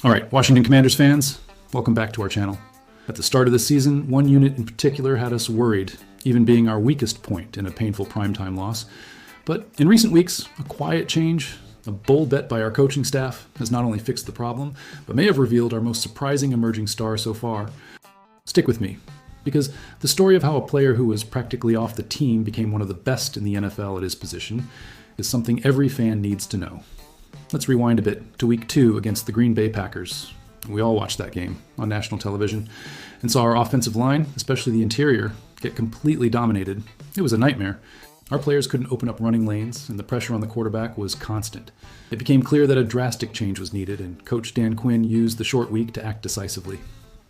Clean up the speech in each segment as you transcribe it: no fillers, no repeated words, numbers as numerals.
All right, Washington Commanders fans, welcome back to our channel. At the start of the season, one unit in particular had us worried, even being our weakest point in a painful primetime loss. But in recent weeks, a quiet change, a bold bet by our coaching staff has not only fixed the problem, but may have revealed our most surprising emerging star so far. Stick with me, because the story of how a player who was practically off the team became one of the best in the NFL at his position is something every fan needs to know. Let's rewind a bit to week 2 against the Green Bay Packers. We all watched that game on national television and saw our offensive line, especially the interior, get completely dominated. It was a nightmare. Our players couldn't open up running lanes, and the pressure on the quarterback was constant. It became clear that a drastic change was needed, and Coach Dan Quinn used the short week to act decisively.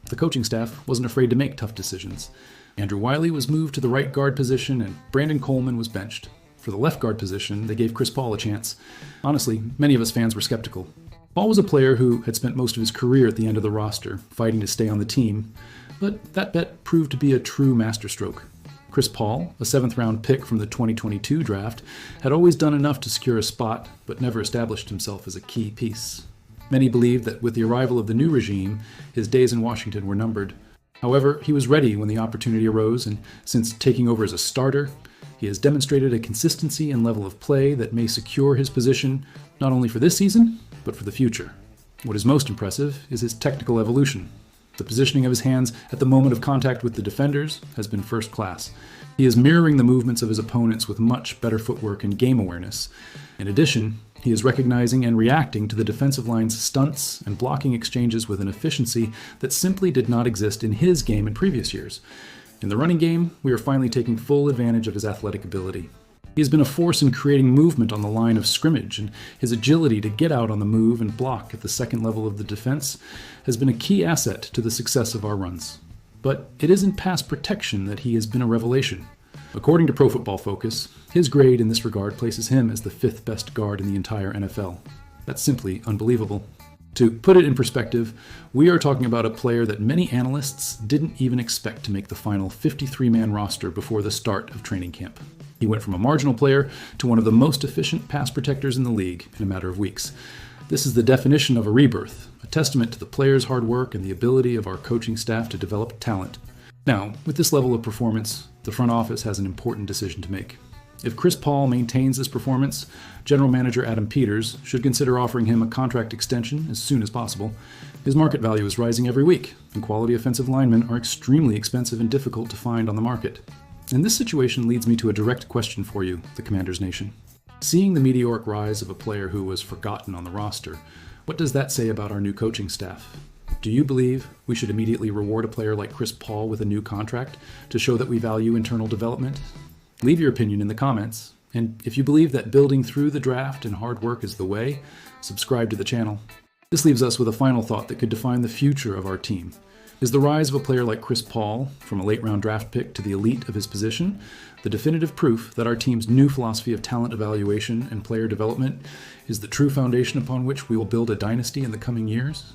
The coaching staff wasn't afraid to make tough decisions. Andrew Wiley was moved to the right guard position, and Brandon Coleman was benched. For the left guard position, they gave Chris Paul a chance. Honestly, many of us fans were skeptical. Paul was a player who had spent most of his career at the end of the roster, fighting to stay on the team, but that bet proved to be a true masterstroke. Chris Paul, a 7th-round pick from the 2022 draft, had always done enough to secure a spot, but never established himself as a key piece. Many believed that with the arrival of the new regime, his days in Washington were numbered. However, he was ready when the opportunity arose, and since taking over as a starter, he has demonstrated a consistency and level of play that may secure his position not only for this season, but for the future. What is most impressive is his technical evolution. The positioning of his hands at the moment of contact with the defenders has been first class. He is mirroring the movements of his opponents with much better footwork and game awareness. In addition, he is recognizing and reacting to the defensive line's stunts and blocking exchanges with an efficiency that simply did not exist in his game in previous years. In the running game, we are finally taking full advantage of his athletic ability. He has been a force in creating movement on the line of scrimmage, and his agility to get out on the move and block at the second level of the defense has been a key asset to the success of our runs. But it is in pass protection that he has been a revelation. According to Pro Football Focus, his grade in this regard places him as the 5th best guard in the entire NFL. That's simply unbelievable. To put it in perspective, we are talking about a player that many analysts didn't even expect to make the final 53-man roster before the start of training camp. He went from a marginal player to one of the most efficient pass protectors in the league in a matter of weeks. This is the definition of a rebirth, a testament to the player's hard work and the ability of our coaching staff to develop talent. Now, with this level of performance, the front office has an important decision to make. If Chris Paul maintains this performance, General Manager Adam Peters should consider offering him a contract extension as soon as possible. His market value is rising every week, and quality offensive linemen are extremely expensive and difficult to find on the market. And this situation leads me to a direct question for you, the Commanders Nation. Seeing the meteoric rise of a player who was forgotten on the roster, what does that say about our new coaching staff? Do you believe we should immediately reward a player like Chris Paul with a new contract to show that we value internal development? Leave your opinion in the comments, and if you believe that building through the draft and hard work is the way, subscribe to the channel. This leaves us with a final thought that could define the future of our team. Is the rise of a player like Chris Paul, from a late-round draft pick to the elite of his position, the definitive proof that our team's new philosophy of talent evaluation and player development is the true foundation upon which we will build a dynasty in the coming years?